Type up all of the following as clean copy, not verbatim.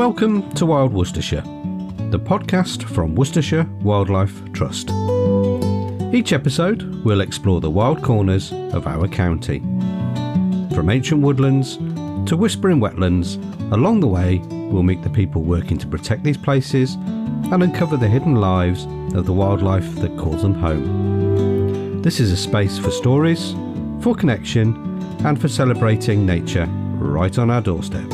Welcome to Wild Worcestershire, the podcast from Worcestershire Wildlife Trust. Each episode will explore the wild corners of our county. From ancient woodlands to whispering wetlands, along the way we'll meet the people working to protect these places and uncover the hidden lives of the wildlife that calls them home. This is a space for stories, for connection and for celebrating nature right on our doorstep.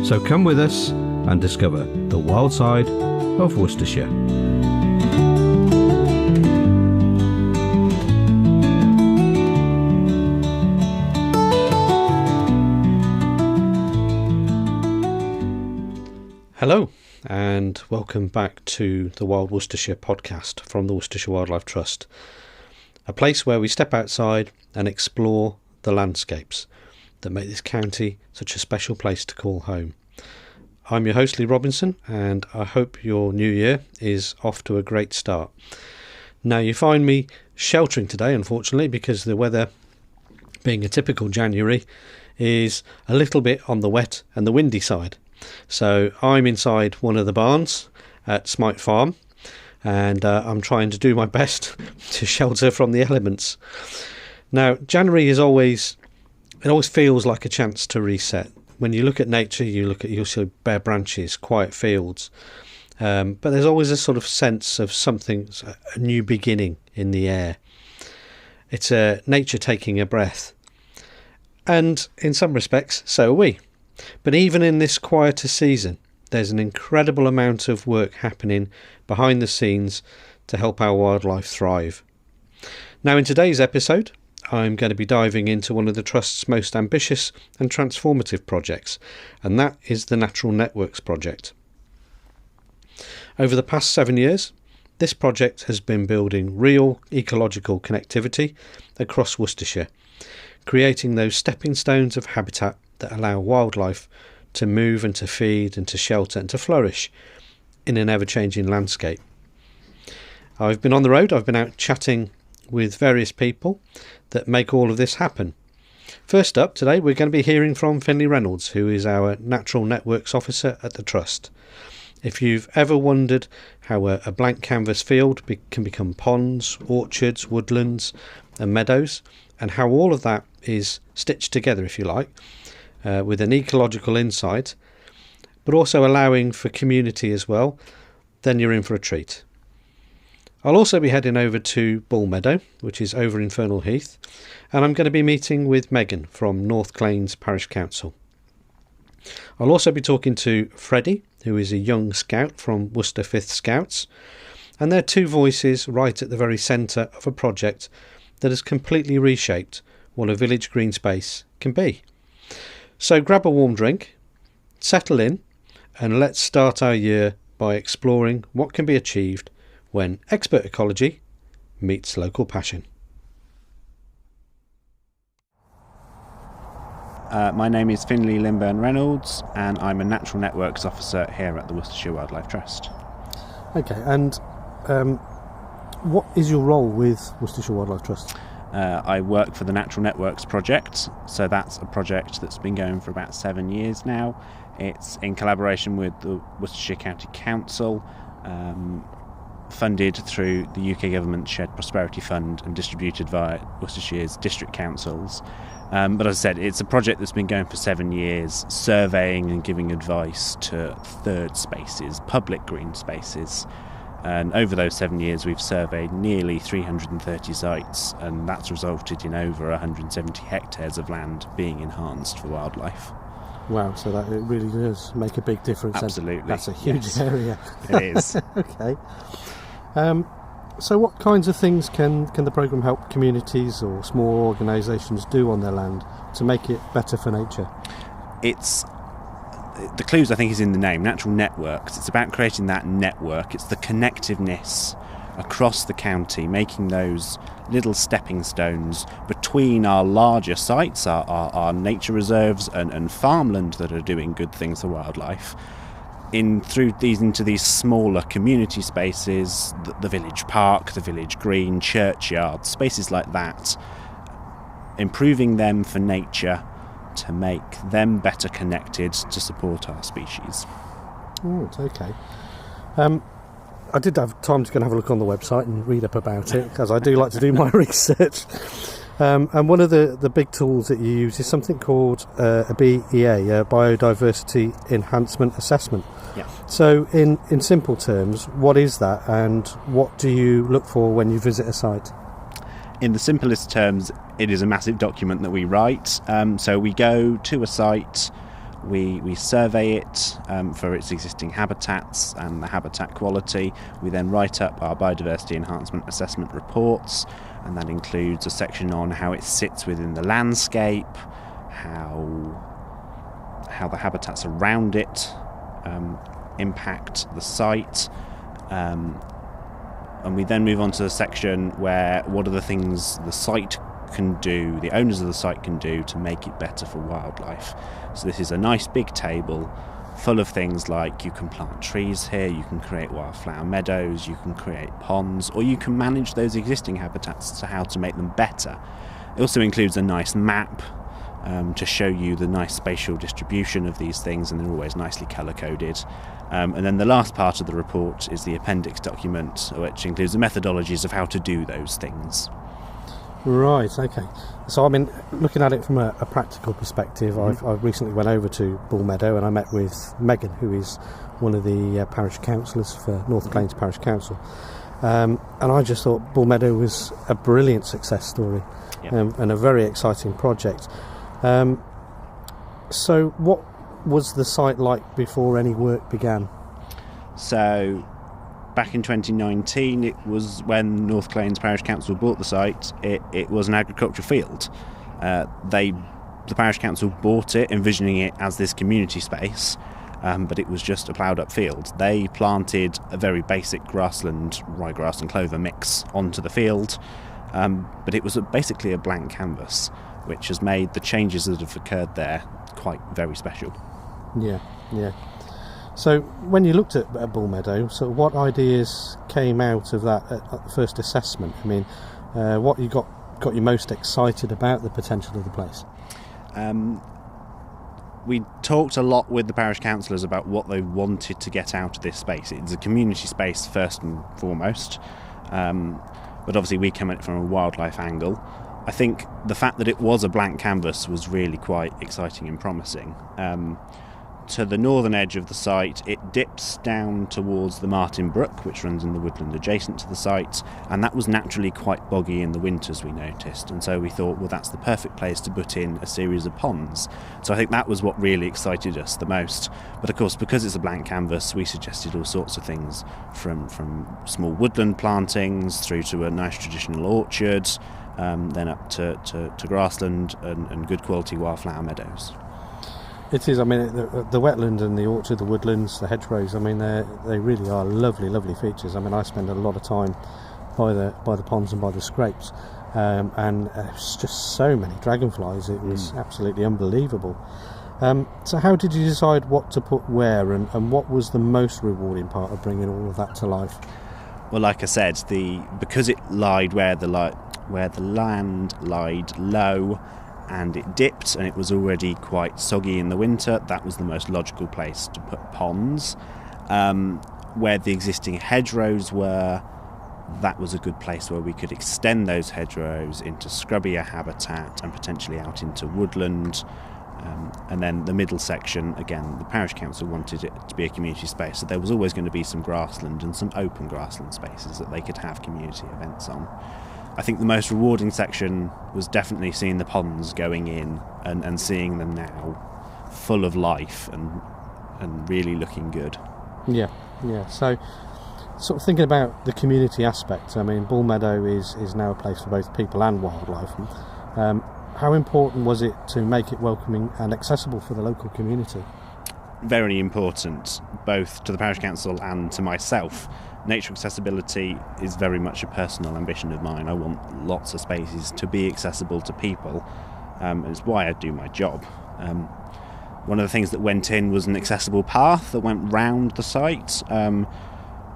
So come with us and discover the wild side of Worcestershire. Hello and welcome back to the Wild Worcestershire podcast from the Worcestershire Wildlife Trust, a place where we step outside and explore the landscapes that make this county such a special place to call home. I'm your host Lee Robinson, and I hope your new year is off to a great start. Now, you find me sheltering today, unfortunately, because the weather, being a typical January, is a little bit on the wet and the windy side. So I'm inside one of the barns at Smite Farm, and I'm trying to do my best to shelter from the elements. Now, January is always feels like a chance to reset. When you look at nature, you'll see bare branches, quiet fields, but there's always a sort of sense of something, a new beginning in the air. It's nature taking a breath, and in some respects, so are we. But even in this quieter season, there's an incredible amount of work happening behind the scenes to help our wildlife thrive. Now, in today's episode, I'm going to be diving into one of the Trust's most ambitious and transformative projects, and that is the Natural Networks project. Over the past 7 years, this project has been building real ecological connectivity across Worcestershire, creating those stepping stones of habitat that allow wildlife to move and to feed and to shelter and to flourish in an ever-changing landscape. I've been on the road, I've been out chatting with various people that make all of this happen. First up today, we're going to be hearing from Fernhill Reynolds, who is our Natural Networks Officer at the Trust. If you've ever wondered how a blank canvas field can become ponds, orchards, woodlands and meadows, and how all of that is stitched together, if you like, with an ecological insight, but also allowing for community as well, then you're in for a treat. I'll also be heading over to Meadow, which is over in Fernhill Heath, and I'm going to be meeting with Megan from North Claines Parish Council. I'll also be talking to Freddie, who is a young scout from Worcester 5th Scouts, and they're two voices right at the very centre of a project that has completely reshaped what a village green space can be. So grab a warm drink, settle in, and let's start our year by exploring what can be achieved when expert ecology meets local passion. My name is Fernhill Reynolds, and I'm a Natural Networks Officer here at the Worcestershire Wildlife Trust. Okay, and what is your role with Worcestershire Wildlife Trust? I work for the Natural Networks project, so that's a project that's been going for about 7 years now. It's in collaboration with the Worcestershire County Council, funded through the UK Government Shared Prosperity Fund and distributed via Worcestershire's district councils. But as I said, it's a project that's been going for 7 years, surveying and giving advice to third spaces, public green spaces. And over those 7 years, we've surveyed nearly 330 sites, and that's resulted in over 170 hectares of land being enhanced for wildlife. Wow, so that it really does make a big difference. Absolutely. That's a huge area. It is. Okay. So what kinds of things can the programme help communities or small organisations do on their land to make it better for nature? The clues, I think, is in the name, Natural Networks. It's about creating that network. It's the connectiveness across the county, making those little stepping stones between our larger sites, our nature reserves and farmland that are doing good things for wildlife, into these smaller community spaces, the village park, the village green, churchyard, spaces like that, improving them for nature to make them better connected to support our species. Right, okay. I did have time to go and have a look on the website and read up about it, because I do like to do my research. And one of the big tools that you use is something called a BEA, a Biodiversity Enhancement Assessment. Yeah. So in simple terms, what is that, and what do you look for when you visit a site? In the simplest terms, it is a massive document that we write. So we go to a site, we survey it for its existing habitats and the habitat quality. We then write up our biodiversity enhancement assessment reports, and that includes a section on how it sits within the landscape, how the habitats around it impact the site, and we then move on to the section where what are the things the site can do, the owners of the site can do to make it better for wildlife. So this is a nice big table full of things like you can plant trees here, you can create wildflower meadows, you can create ponds, or you can manage those existing habitats to how to make them better. It also includes a nice map to show you the nice spatial distribution of these things, and they're always nicely colour-coded. And then the last part of the report is the appendix document, which includes the methodologies of how to do those things. Right, okay. So, I mean, looking at it from a practical perspective, I recently went over to Meadow and I met with Megan, who is one of the parish councillors for North Claines Parish Council. And I just thought Meadow was a brilliant success story, and a very exciting project. So what was the site like before any work began? So back in 2019, it was when North Claines Parish Council bought the site. It was an agricultural field. The Parish Council bought it, envisioning it as this community space, but it was just a ploughed up field. They planted a very basic grassland, ryegrass and clover mix onto the field, but it was basically a blank canvas, which has made the changes that have occurred there quite very special. Yeah. So when you looked at Meadow, so what ideas came out of that at the first assessment? I mean, what you got you most excited about the potential of the place? We talked a lot with the parish councillors about what they wanted to get out of this space. It's a community space first and foremost, but obviously we come at it from a wildlife angle. I think the fact that it was a blank canvas was really quite exciting and promising. To the northern edge of the site, it dips down towards the Martin Brook, which runs in the woodland adjacent to the site, and that was naturally quite boggy in the winters, we noticed, and so we thought, well, that's the perfect place to put in a series of ponds. So I think that was what really excited us the most. But of course, because it's a blank canvas, we suggested all sorts of things, from small woodland plantings through to a nice traditional orchard, then up to grassland and good quality wildflower meadows. It is. I mean, the wetland and the orchard, the woodlands, the hedgerows. I mean, they really are lovely features. I mean, I spend a lot of time by the ponds and by the scrapes, and it's just so many dragonflies. It was absolutely unbelievable. So, how did you decide what to put where, and what was the most rewarding part of bringing all of that to life? Well, like I said, because it lied where the land lied low, and it dipped, and it was already quite soggy in the winter, that was the most logical place to put ponds. Where the existing hedgerows were, that was a good place where we could extend those hedgerows into scrubbier habitat and potentially out into woodland. And then the middle section, again, the parish council wanted it to be a community space, so there was always going to be some grassland and some open grassland spaces that they could have community events on. I think the most rewarding section was definitely seeing the ponds going in and seeing them now full of life and really looking good. Yeah. So, sort of thinking about the community aspect, I mean, Meadow is now a place for both people and wildlife. How important was it to make it welcoming and accessible for the local community? Very important, both to the parish council and to myself. Nature accessibility is very much a personal ambition of mine. I want lots of spaces to be accessible to people, and it's why I do my job. One of the things that went in was an accessible path that went round the site.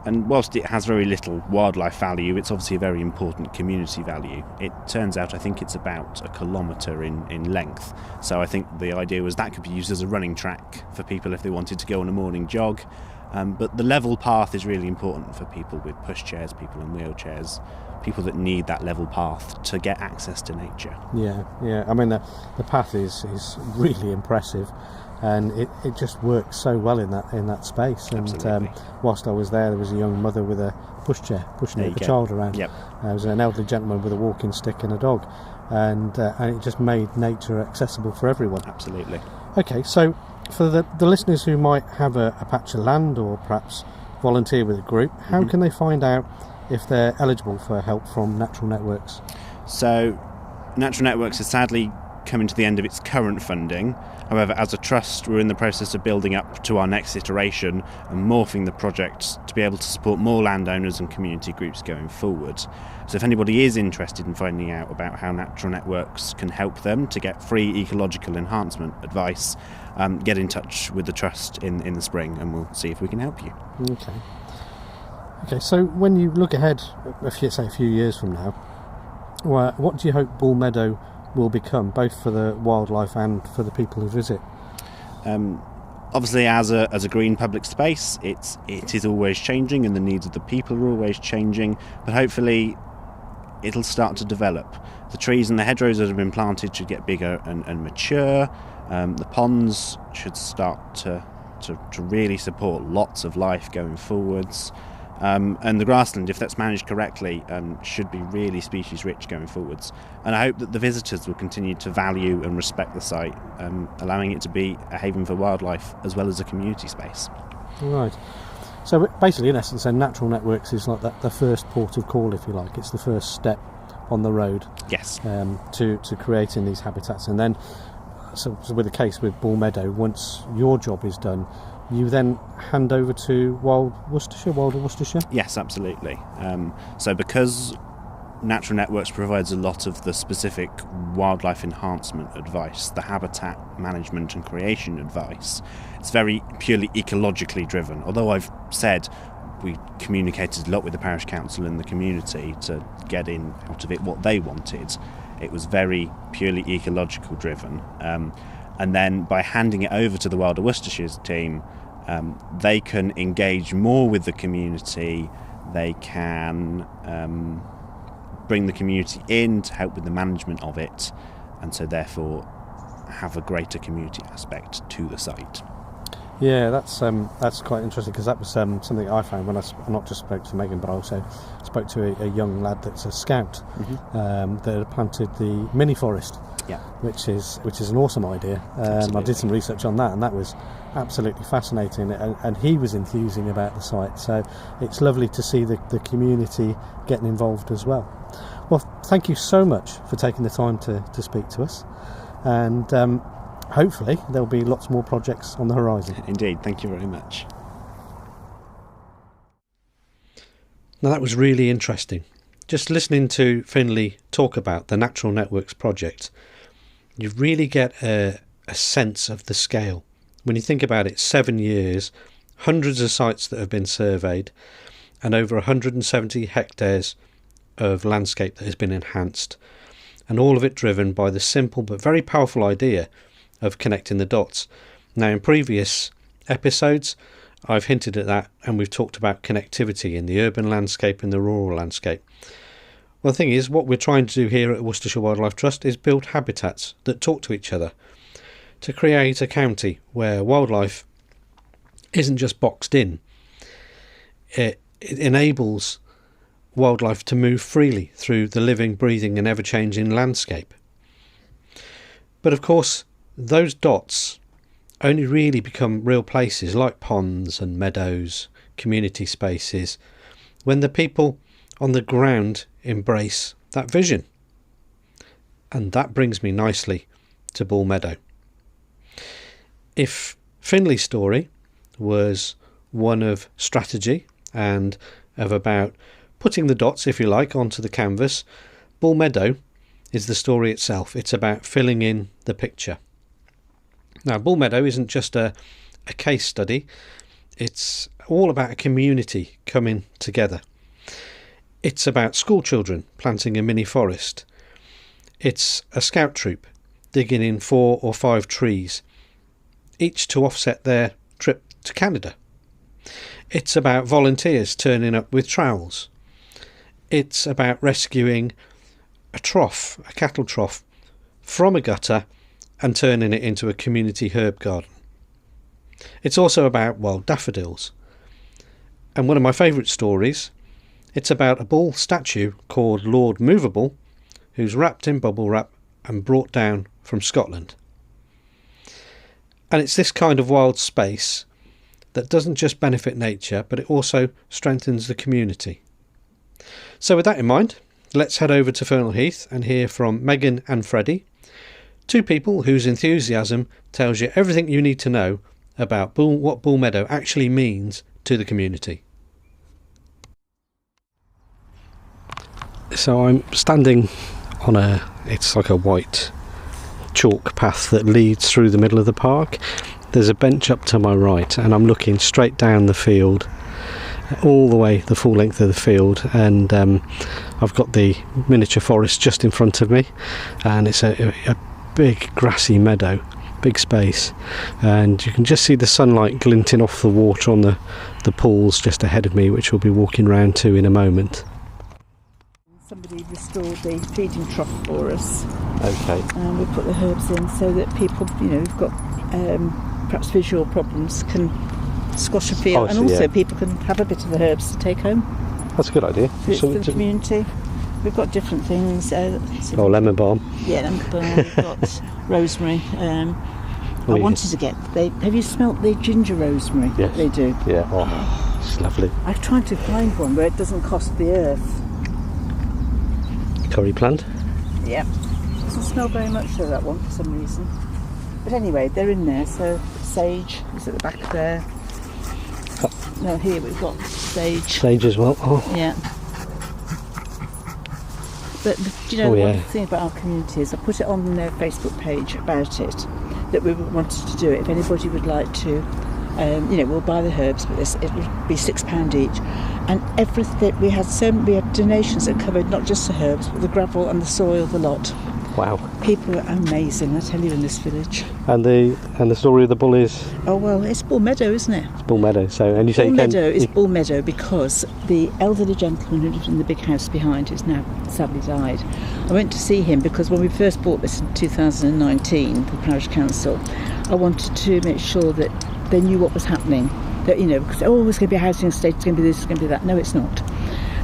And whilst it has very little wildlife value, it's obviously a very important community value. It turns out I think it's about 1 kilometre in length. So I think the idea was that could be used as a running track for people if they wanted to go on a morning jog. But the level path is really important for people with pushchairs, people in wheelchairs, people that need that level path to get access to nature. Yeah. I mean, the path is really impressive. And it just works so well in that space. And whilst I was there was a young mother with a pushchair pushing a child around. Yep. There was an elderly gentleman with a walking stick and a dog, and it just made nature accessible for everyone. Absolutely. Okay, so for the listeners who might have a patch of land or perhaps volunteer with a group, how can they find out if they're eligible for help from Natural Networks? So Natural Networks is sadly coming to the end of its current funding. However, as a trust, we're in the process of building up to our next iteration and morphing the project to be able to support more landowners and community groups going forward. So if anybody is interested in finding out about how Natural Networks can help them to get free ecological enhancement advice, get in touch with the trust in the spring and we'll see if we can help you. Okay, so when you look ahead, a few years from now, what do you hope Bull Meadow will become, both for the wildlife and for the people who visit? Obviously, as a green public space, it is always changing, and the needs of the people are always changing. But hopefully, it'll start to develop. The trees and the hedgerows that have been planted should get bigger and mature. The ponds should start to really support lots of life going forwards. And the grassland, if that's managed correctly, should be really species rich going forwards. And I hope that the visitors will continue to value and respect the site, allowing it to be a haven for wildlife as well as a community space. Right. So basically, in essence, then Natural Networks is like the first port of call, if you like. It's the first step on the road. Yes. To creating these habitats, and then so with the case with Bull Meadow, once your job is done, you then hand over to Wild Worcestershire? Yes, absolutely. So because Natural Networks provides a lot of the specific wildlife enhancement advice, the habitat management and creation advice, it's very purely ecologically driven. Although I've said we communicated a lot with the parish council and the community to get in out of it what they wanted, it was very purely ecological driven. And then by handing it over to the Wild Worcestershire's team, they can engage more with the community. They can bring the community in to help with the management of it, and so therefore have a greater community aspect to the site. Yeah, that's quite interesting, because that was something I found when I not just spoke to Megan, but I also spoke to a young lad that's a scout that had planted the mini forest. Yeah, which is an awesome idea. I did some research on that, and that was absolutely fascinating. And he was enthusing about the site, so it's lovely to see the community getting involved as well. Well, thank you so much for taking the time to speak to us, and hopefully there'll be lots more projects on the horizon. Indeed, thank you very much. Now, that was really interesting. Just listening to Finlay talk about the Natural Networks project, you really get a sense of the scale. When you think about it, 7 years, hundreds of sites that have been surveyed, and over 170 hectares of landscape that has been enhanced, and all of it driven by the simple but very powerful idea of connecting the dots. Now, in previous episodes, I've hinted at that, and we've talked about connectivity in the urban landscape and the rural landscape. Well, the thing is, what we're trying to do here at Worcestershire Wildlife Trust is build habitats that talk to each other, to create a county where wildlife isn't just boxed in. It enables wildlife to move freely through the living, breathing and ever-changing landscape. But of course, those dots only really become real places like ponds and meadows, community spaces, when the people on the ground embrace that vision. And that brings me nicely to Bull Meadow. If Finlay's story was one of strategy and of about putting the dots, if you like, onto the canvas, Bull Meadow is the story itself. It's about filling in the picture. Now, Bull Meadow isn't just a case study. It's all about a community coming together. It's about school children planting a mini forest. It's a scout troop digging in 4 or 5 trees, each to offset their trip to Canada. It's about volunteers turning up with trowels. It's about rescuing a cattle trough, from a gutter and turning it into a community herb garden. It's also about wild daffodils. And one of my favourite stories, it's about a bull statue called Lord Movable, who's wrapped in bubble wrap and brought down from Scotland. And it's this kind of wild space that doesn't just benefit nature, but it also strengthens the community. So with that in mind, let's head over to Fernhill Heath and hear from Megan and Freddie, 2 people whose enthusiasm tells you everything you need to know about what Bull Meadow actually means to the community. So I'm standing on it's like a white chalk path that leads through the middle of the park. There's a bench up to my right and I'm looking straight down the field, all the way the full length of the field, and I've got the miniature forest just in front of me, and it's a big grassy meadow, big space, and you can just see the sunlight glinting off the water on the pools just ahead of me, which we'll be walking round to in a moment. Somebody restored the feeding trough for us. Okay. And we put the herbs in so that people, who've got perhaps visual problems can squash a field, and also people can have a bit of the herbs to take home. That's a good idea. For the community. We've got different things. Lemon balm. Yeah, lemon balm. We've got rosemary. I wanted to get. Have you smelt the ginger rosemary? Yes. They do. Yeah. Oh, it's lovely. I've tried to find one where it doesn't cost the earth. Curry plant. Yeah. Doesn't smell very much of that one for some reason. But anyway, they're in there. So sage is at the back there. No, here we've got sage. Sage as well. Oh. Yeah. But one thing about our community is I put it on their Facebook page about it, that we wanted to do it. If anybody would like to, we'll buy the herbs, but it would be £6 each. And everything, we had donations that covered not just the herbs, but the gravel and the soil, the lot. Wow. People are amazing, I tell you, in this village. And the story of the bull is? Oh well, it's Bull Meadow, isn't it? It's Bull Meadow. So, and you say Bull Meadow because the elderly gentleman who lived in the big house behind, who's now sadly died. I went to see him because when we first bought this in 2019, the parish council, I wanted to make sure that they knew what was happening. That because it's going to be a housing estate, it's going to be this, it's going to be that. No, it's not.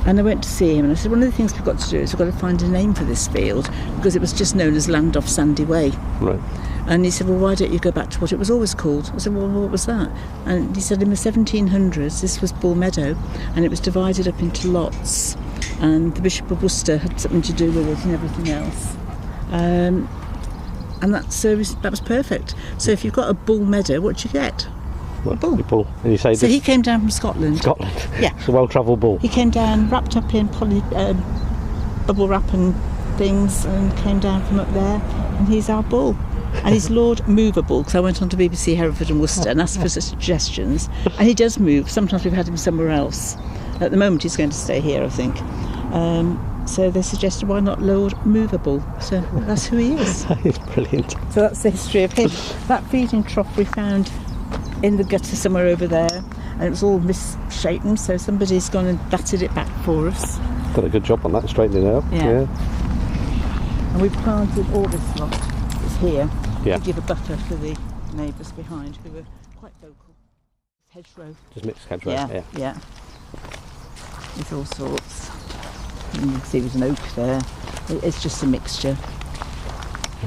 And I went to see him and I said, one of the things we've got to do is we've got to find a name for this field, because it was just known as Land Off Sandy Way. Right. And he said, well, why don't you go back to what it was always called? I said, well, what was that? And he said, in the 1700s, this was Bull Meadow, and it was divided up into lots, and the Bishop of Worcester had something to do with it and everything else. And that was perfect. So if you've got a Bull Meadow, what do you get? A bull. And you say so he came down from Scotland. Yeah. It's a well-travelled bull. He came down wrapped up in bubble wrap and things, and came down from up there, and he's our bull. And he's Lord Movable, because I went on to BBC Hereford and Worcester and asked for suggestions, and he does move. Sometimes we've had him somewhere else. At the moment he's going to stay here, I think. So they suggested, why not Lord Movable? So that's who he is. It's brilliant. So that's the history of him. That feeding trough we found in the gutter somewhere over there, and it was all misshapen, so somebody's gone and battered it back for us. Got a good job on that, straightening it up. Yeah. And we've planted all this lot that's here to give a buffer for the neighbours behind, who were quite vocal. Hedgerow. Just mixed hedgerow. Yeah. There's all sorts. And you can see there's an oak there. It's just a mixture.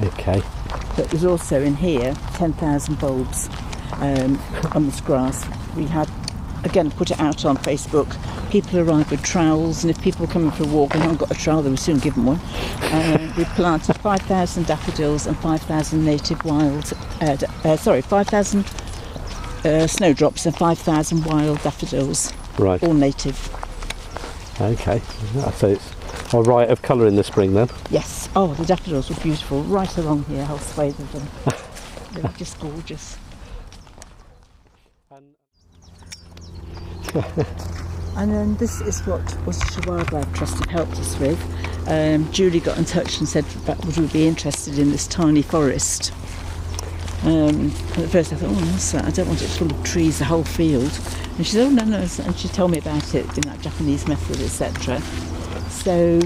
Okay. But there's also in here 10,000 bulbs on this grass. We had, again, put it out on Facebook. People arrive with trowels, and if people are coming for a walk and haven't got a trowel, they will soon give them one. We planted 5,000 daffodils and 5,000 native 5,000 snowdrops and 5,000 wild daffodils. Right. All native. Okay. So it's a riot of colour in the spring then? Yes. Oh, the daffodils were beautiful. Right along here, whole swathe of them. They were just gorgeous. And then this is what Worcestershire Wildlife Trust have helped us with. Julie got in touch and said, would we be interested in this tiny forest? And at first I thought, what's that? I don't want it full of trees, the whole field. And she said, no. And she told me about it in that Japanese method, etc. So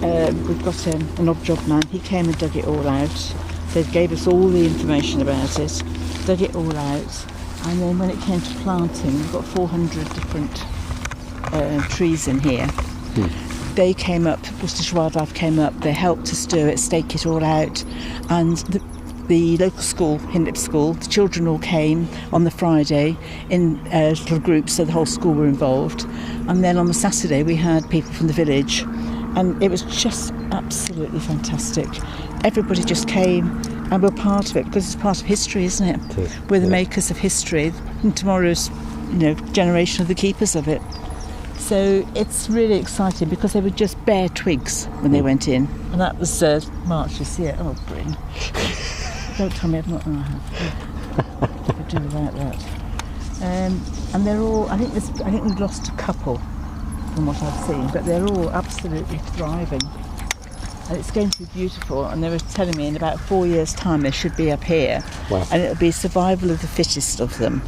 we've got an odd job man. He came and dug it all out. They gave us all the information about it, dug it all out. And then when it came to planting, we've got 400 different trees in here. They came up, Worcestershire Wildlife came up, they helped us do it, stake it all out. And the local school, Hindlip School, the children all came on the Friday in little groups, so the whole school were involved. And then on the Saturday we had people from the village, and it was just absolutely fantastic. Everybody just came and we're part of it, because it's part of history, isn't it? We're the makers of history, and tomorrow's generation of the keepers of it. So it's really exciting, because they were just bare twigs when they went in, and that was March this year. Oh, Bryn. Don't tell me I've not. I could do without that. And they're all. I think we've lost a couple from what I've seen, but they're all absolutely thriving. And it's going to be beautiful. And they were telling me in about 4 years' time they should be up here. Wow. And it'll be survival of the fittest of them.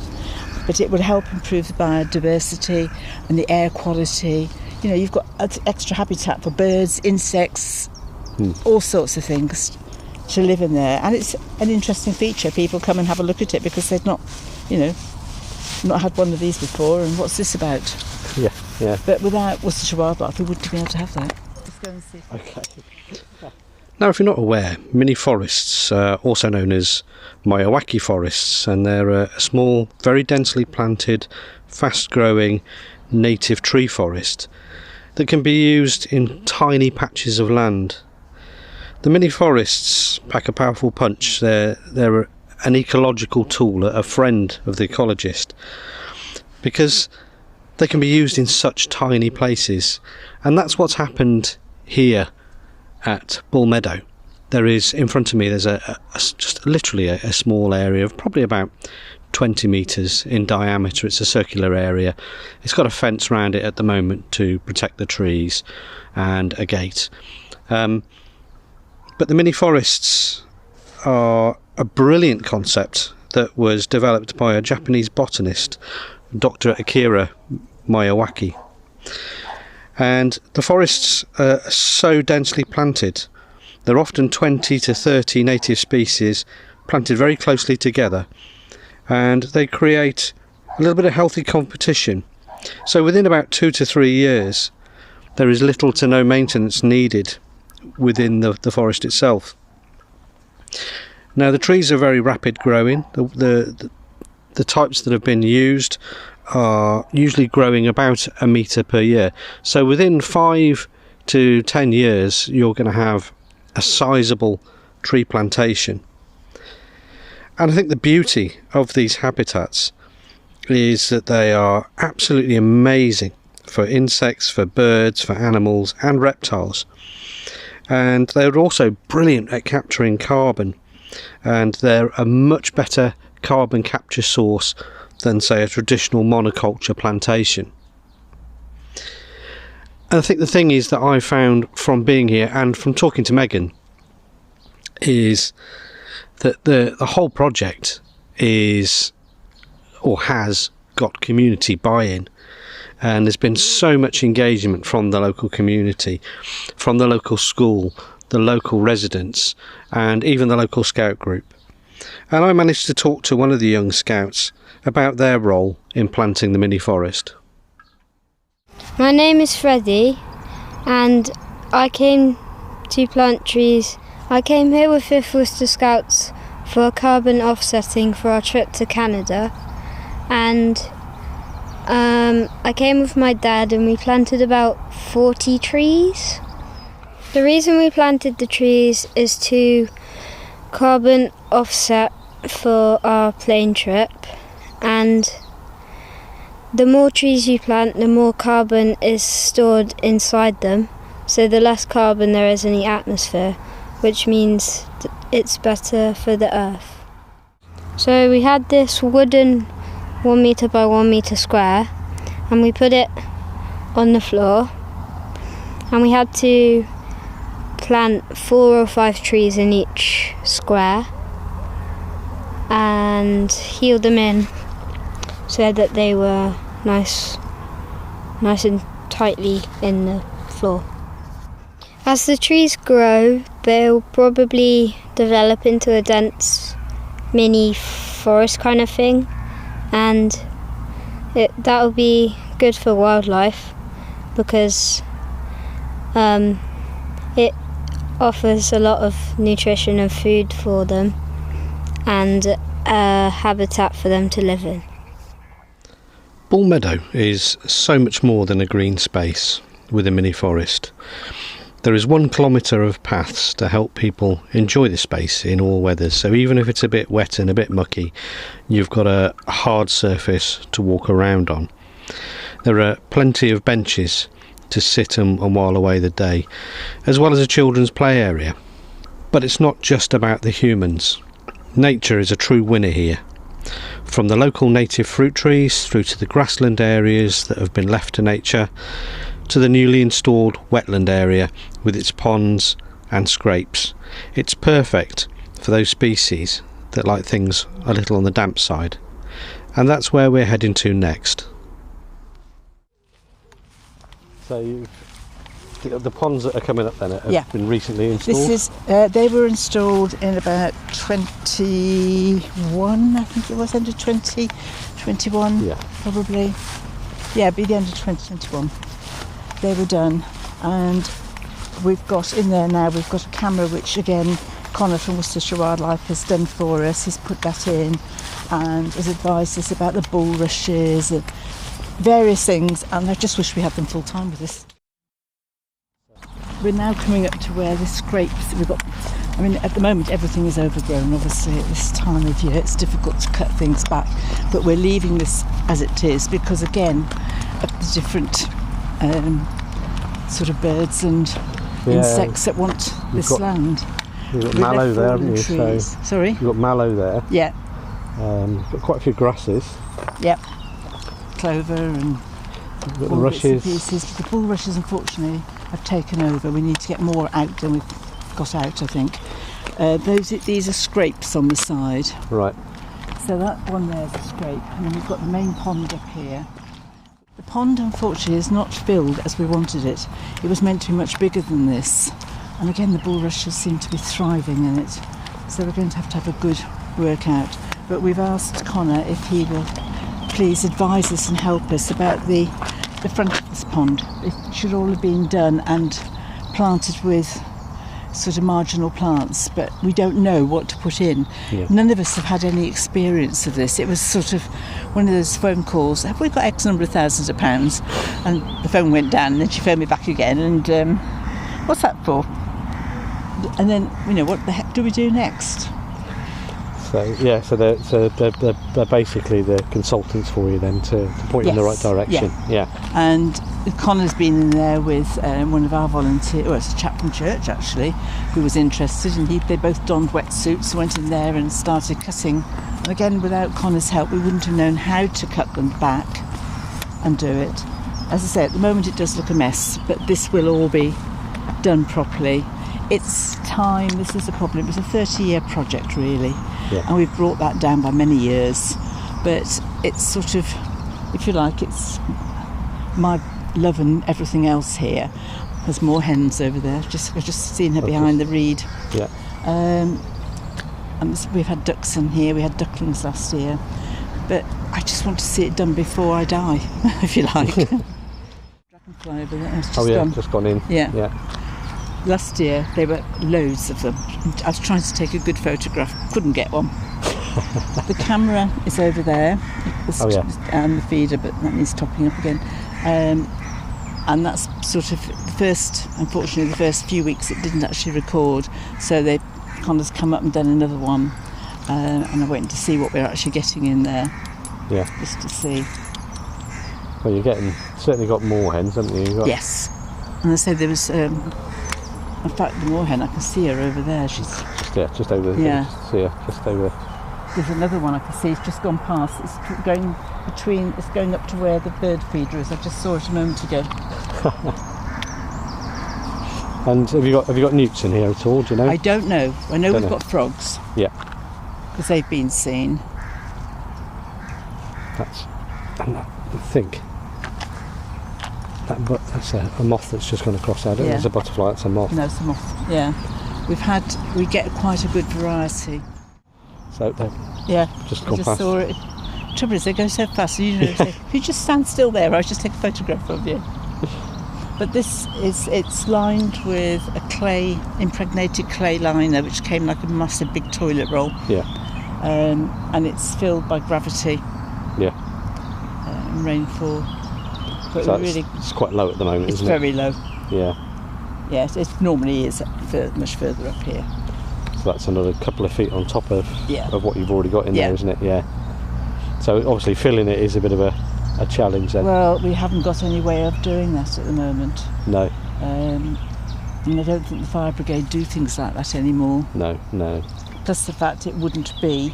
But it would help improve the biodiversity and the air quality. You've got extra habitat for birds, insects, all sorts of things to live in there. And it's an interesting feature. People come and have a look at it because they've not had one of these before, and what's this about? Yeah. But without Worcestershire Wildlife, we wouldn't be able to have that. Let's go and see. Okay. Now, if you're not aware, mini forests are also known as Miyawaki forests, and they're a small, very densely planted, fast-growing native tree forest that can be used in tiny patches of land. The mini forests pack a powerful punch. They're an ecological tool, a friend of the ecologist, because they can be used in such tiny places. And that's what's happened here at Bull Meadow. There is, in front of me, there's just literally a small area of probably about 20 metres in diameter. It's a circular area. It's got a fence around it at the moment to protect the trees, and a gate. But the mini forests are a brilliant concept that was developed by a Japanese botanist, Dr. Akira Miyawaki. And the forests are so densely planted. They're often 20 to 30 native species planted very closely together, and they create a little bit of healthy competition. So within about 2 to 3 years, there is little to no maintenance needed within the forest itself. Now, the trees are very rapid growing. The types that have been used are usually growing about 1 metre per year. So within 5 to 10 years, you're going to have a sizable tree plantation. And I think the beauty of these habitats is that they are absolutely amazing for insects, for birds, for animals and reptiles. And they're also brilliant at capturing carbon, and they're a much better carbon capture source than, say, a traditional monoculture plantation. And I think the thing is that I found from being here and from talking to Megan is that the whole project is, or has, got community buy-in. And there's been so much engagement from the local community, from the local school, the local residents, and even the local scout group. And I managed to talk to one of the young scouts about their role in planting the mini forest. My name is Freddie, and I came to plant trees. I came here with 5th Worcester Scouts for carbon offsetting for our trip to Canada, and I came with my dad and we planted about 40 trees. The reason we planted the trees is to carbon offset for our plane trip, and the more trees you plant, the more carbon is stored inside them, so the less carbon there is in the atmosphere, which means it's better for the earth. So we had this wooden 1 metre by 1 metre square, and we put it on the floor, and we had to plant 4 or 5 trees in each square and heel them in so that they were nice and tightly in the floor. As the trees grow, they'll probably develop into a dense mini forest kind of thing, and that'll be good for wildlife because it offers a lot of nutrition and food for them and a habitat for them to live in. Bull Meadow is so much more than a green space with a mini forest. There is 1 kilometre of paths to help people enjoy the space in all weathers, so even if it's a bit wet and a bit mucky, you've got a hard surface to walk around on. There are plenty of benches to sit and while away the day, as well as a children's play area. But it's not just about the humans. Nature is a true winner here. From the local native fruit trees through to the grassland areas that have been left to nature, to the newly installed wetland area with its ponds and scrapes. It's perfect for those species that like things a little on the damp side. And that's where we're heading to next. So the ponds that are coming up then have been recently installed? They were installed in about 21, I think it was, end of 2021, probably. Yeah, be the end of 2021. They were done, and we've got in there now, we've got a camera which again Connor from Worcestershire Wildlife has done for us. He's put that in and has advised us about the bulrushes and various things, and I just wish we had them full time with us. We're now coming up to where the scrapes we've got. I mean, at the moment everything is overgrown. Obviously at this time of year it's difficult to cut things back, but we're leaving this as it is because again of the different sort of birds and insects that want this land. You've got mallow there, haven't you? So, sorry? You've got mallow there. Yeah. Got quite a few grasses. Yep. Clover and you've got the rushes. Pieces. The bulrushes unfortunately have taken over. We need to get more out than we've got out, I think. These are scrapes on the side. Right. So that one there's a scrape, and then we've got the main pond up here. The pond unfortunately is not filled as we wanted it. It was meant to be much bigger than this, and again the bulrushes seem to be thriving in it, so we're going to have a good workout. But we've asked Connor if he will please advise us and help us about the front of this pond. It should all have been done and planted with sort of marginal plants, but we don't know what to put in. None of us have had any experience of this. It was sort of one of those phone calls, have we got X number of thousands of pounds? And the phone went down and then she phoned me back again and what's that for? And then, what the heck do we do next? So they're basically the consultants for you then to point you in the right direction. Yeah. And Connor's been in there with one of our volunteers, it's a chap from church actually, who was interested, and they both donned wetsuits, went in there and started cutting. And again, without Connor's help, we wouldn't have known how to cut them back and do it. As I say, at the moment it does look a mess, but this will all be done properly. It's time, this is a problem. It was a 30-year project really, and we've brought that down by many years. But it's sort of, if you like, it's my love and everything else here. There's more hens over there. I've just seen her behind the reed. Yeah. And we've had ducks in here. We had ducklings last year. But I just want to see it done before I die, if you like. Dragonfly over there. Just gone in. Yeah. Last year there were loads of them. I was trying to take a good photograph, couldn't get one. The camera is over there, and the feeder, but that needs topping up again. And that's sort of unfortunately the first few weeks it didn't actually record, so they've kind of come up and done another one, and I'm waiting to see what we're actually getting in there. Yeah. Just to see. Well, certainly got more hens, haven't you? Yes. And I said there was, in fact, the moorhen, I can see her over there. She's just over there. Yeah. See her just over there's another one I can see. It's just gone past. It's going up to where the bird feeder is. I just saw it a moment ago. And have you got newts in here at all? Do you know? I don't know. I know we've got frogs. Yeah. Because they've been seen. And I think that's a moth that's just gone across there. I don't think it's a butterfly, it's a moth. No, it's a moth. Yeah. We get quite a good variety. So they've just gone past. Saw it. Trouble is, they go so fast. So if you just stand still there, I'll just take a photograph of you. But it's lined with a impregnated clay liner, which came like a massive big toilet roll. Yeah. And it's filled by gravity. Yeah. And rainfall. But so it's quite low at the moment, isn't it? It's very low. Yeah. Yes, it normally is much further up here. So that's another couple of feet on top of what you've already got in there, isn't it? Yeah. So obviously filling it is a bit of a challenge then. Well, we haven't got any way of doing that at the moment. No. And I don't think the fire brigade do things like that anymore. No. Plus the fact it wouldn't be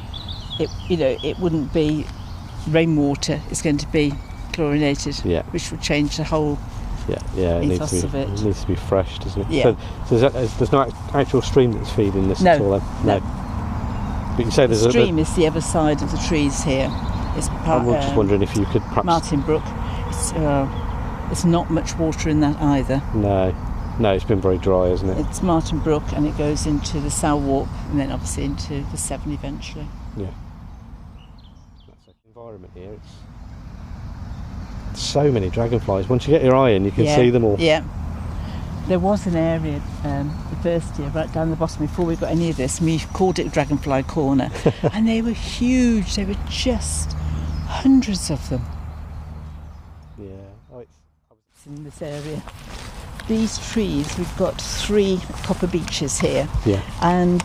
rainwater. It's going to be chlorinated, which would change the whole ethos of it. It needs to be fresh, doesn't it? Yeah. So there's no actual stream that's feeding this at all then? No. But you say there's the stream is the other side of the trees here. I'm just wondering if you could perhaps... Martin Brook. It's not much water in that either. No, it's been very dry, isn't it? It's Martin Brook, and it goes into the Sow Warp and then obviously into the Severn eventually. Yeah. That's the environment here. It's so many dragonflies. Once you get your eye in, you can see them all. Yeah. There was an area the first year right down the bottom before we got any of this, and we called it Dragonfly Corner, and they were huge. They were just hundreds of them. Yeah. It's in this area. These trees, we've got 3 copper beeches here. Yeah. And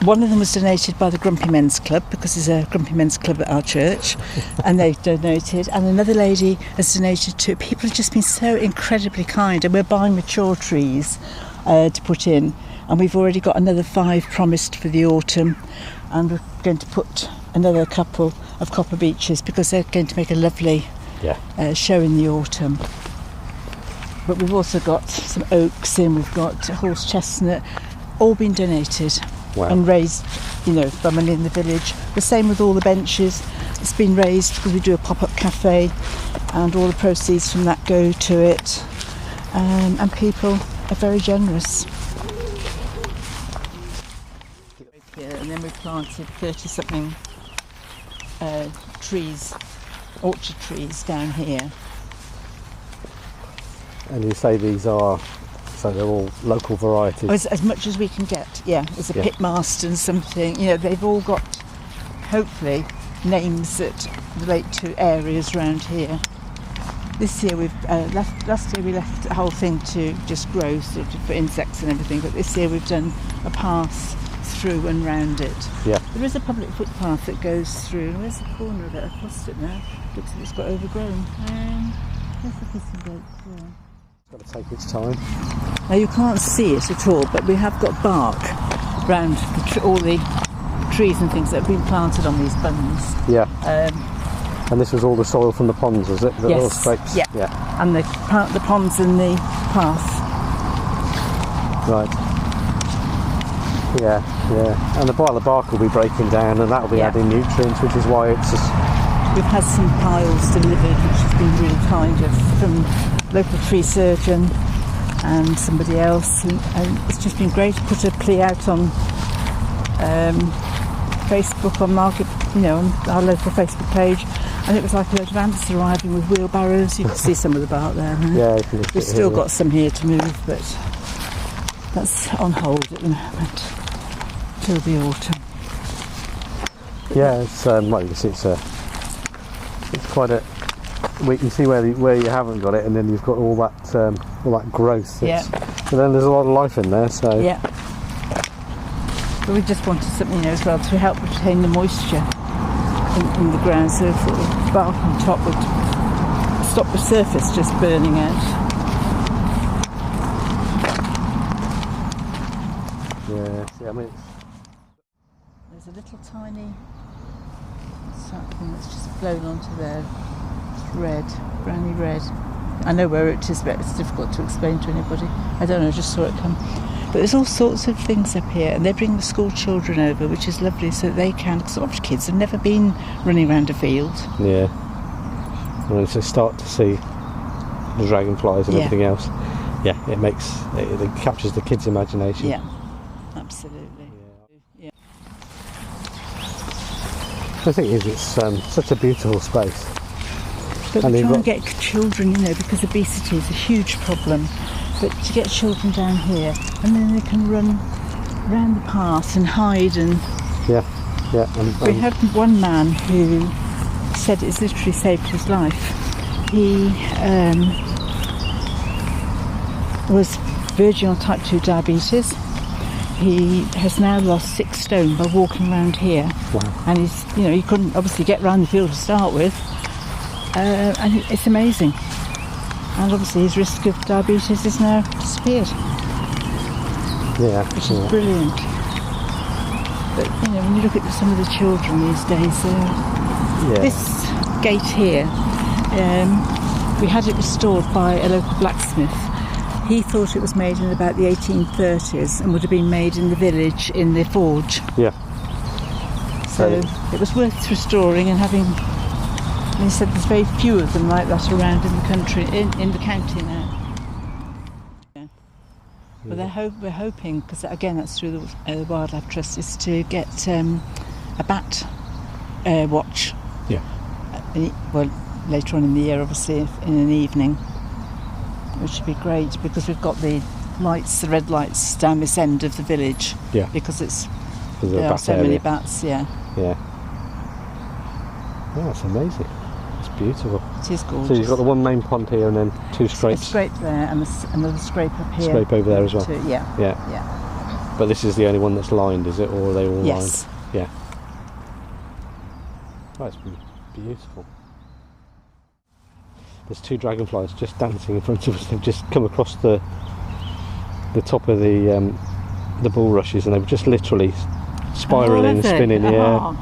one of them was donated by the Grumpy Men's Club, because there's a Grumpy Men's Club at our church, and they've donated. And another lady has donated too. People have just been so incredibly kind, and we're buying mature trees to put in. And we've already got another 5 promised for the autumn, and we're going to put another couple of copper beeches because they're going to make a lovely show in the autumn. But we've also got some oaks in, we've got horse chestnut, all been donated. Wow. And raised, by money in the village. The same with all the benches. It's been raised because we do a pop-up cafe, and all the proceeds from that go to it. And people are very generous. And then we've planted 30-something trees, orchard trees down here. And you say these are... So they're all local varieties? As much as we can get, There's a pitmast and something. They've all got, hopefully, names that relate to areas around here. This year last year we left the whole thing to just grow, sort of for insects and everything, but this year we've done a path through and round it. Yeah. There is a public footpath that goes through. Where's the corner of it? I've lost it now. Looks like it's got overgrown. Where's the kissing goat? Yeah. Got to take its time. Now you can't see it at all, but we have got bark around all the trees and things that have been planted on these bunds. Yeah. And this was all the soil from the ponds, was it? Yes. Little scrapes? Yeah. And the ponds and the path. Right. Yeah. And the bark will be breaking down, and that will be adding nutrients, which is why it's just... We've had some piles delivered, which has been really kind of from local tree surgeon and somebody else, and it's just been great to put a plea out on Facebook, on market, on our local Facebook page, and it was like a load of ants arriving with wheelbarrows. You can see some of the bark there. Yeah, we've still got some here to move, but that's on hold at the moment till the autumn. Yeah, it's you can see it's quite a... We can see where you haven't got it, and then you've got all that growth. But then there's a lot of life in there, so... Yeah. But we just wanted something as well to help retain the moisture in the ground, so if the bark on top would stop the surface just burning out. Yeah, I mean... there's a little tiny sapling that's just blown onto there. It's red, browny red. I know where it is, but it's difficult to explain to anybody. I don't know, I just saw it come. But there's all sorts of things up here, and they bring the school children over, which is lovely, so they can, because a lot of kids have never been running around a field. Yeah. And as they start to see the dragonflies and everything else, it captures the kids' imagination. Yeah, absolutely. Yeah. The thing is, it's such a beautiful space. But we try and get children, because obesity is a huge problem. But to get children down here, and then they can run around the path and hide. And we had one man who said it's literally saved his life. He was verging on type 2 diabetes. He has now lost 6 stone by walking around here. Wow. And he couldn't obviously get round the field to start with. And it's amazing. And obviously his risk of diabetes is now disappeared. Yeah. Which is brilliant. But when you look at some of the children these days, this gate here, we had it restored by a local blacksmith. He thought it was made in about the 1830s and would have been made in the village in the forge. Yeah. So it was worth restoring and having. And he said there's very few of them like that around in the country, in the county now. Yeah. But we're hoping, because again that's through the Wildlife Trust, is to get a bat watch. Yeah. Later on in the year, obviously, in an evening, which would be great, because we've got the lights, the red lights down this end of the village. Yeah. Because there are so many bats. Yeah. Yeah. Oh, that's amazing. It's beautiful. It is gorgeous. So you've got the one main pond here and then 2 scrapes. A scrape there and another scrape up here. Scrape over there as well. Yeah. But this is the only one that's lined, is it, or are they all lined? Yes. Yeah. Oh, it's beautiful. There's 2 dragonflies just dancing in front of us. They've just come across the top of the bulrushes, and they've just literally spiralling, spinning. Yeah.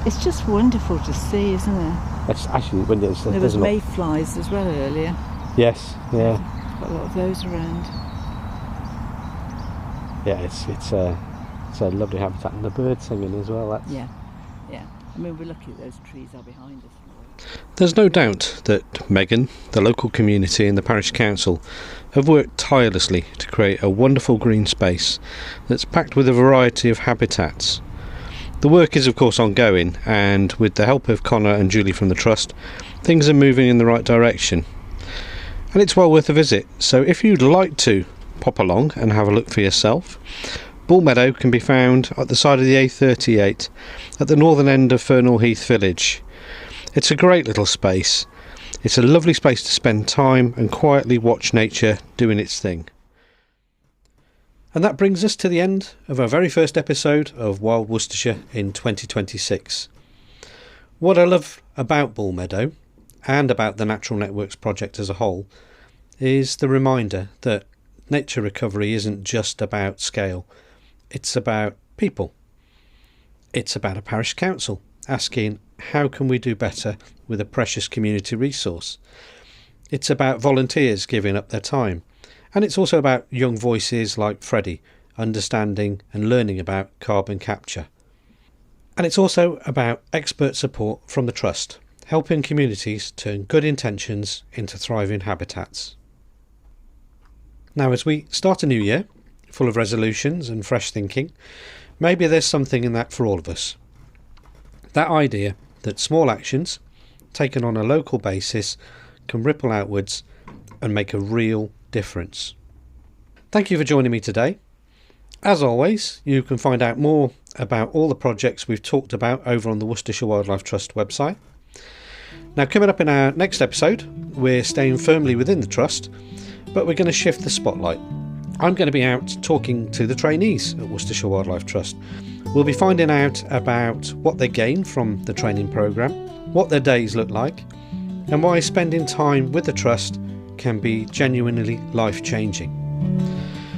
It's just wonderful to see, isn't it? It's actually when there was mayflies as well earlier. Yes, yeah. Got a lot of those around. Yeah, it's a lovely habitat, and the birds singing as well. Yeah. I mean, we're lucky that those trees are behind us. There's no doubt that Megan, the local community and the parish council have worked tirelessly to create a wonderful green space that's packed with a variety of habitats. The work is of course ongoing, and with the help of Connor and Julie from the Trust, things are moving in the right direction. And it's well worth a visit, so if you'd like to pop along and have a look for yourself, Meadow can be found at the side of the A38 at the northern end of Fernhill Heath village. It's a great little space. It's a lovely space to spend time and quietly watch nature doing its thing. And that brings us to the end of our very first episode of Wild Worcestershire in 2026. What I love about Meadow and about the Natural Networks project as a whole is the reminder that nature recovery isn't just about scale, it's about people. It's about a parish council asking, how can we do better with a precious community resource? It's about volunteers giving up their time. And it's also about young voices like Freddie understanding and learning about carbon capture. And it's also about expert support from the Trust, helping communities turn good intentions into thriving habitats. Now, as we start a new year, full of resolutions and fresh thinking, maybe there's something in that for all of us. That idea that small actions, taken on a local basis, can ripple outwards and make a real difference. Thank you for joining me today. As always, you can find out more about all the projects we've talked about over on the Worcestershire Wildlife Trust website. Now, coming up in our next episode, we're staying firmly within the Trust, but we're going to shift the spotlight. I'm going to be out talking to the trainees at Worcestershire Wildlife Trust. We'll be finding out about what they gain from the training programme, what their days look like, and why spending time with the Trust can be genuinely life-changing.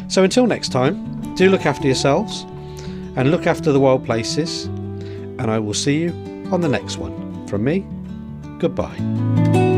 So until next time, do look after yourselves, and look after the wild places, and I will see you on the next one. From me, goodbye.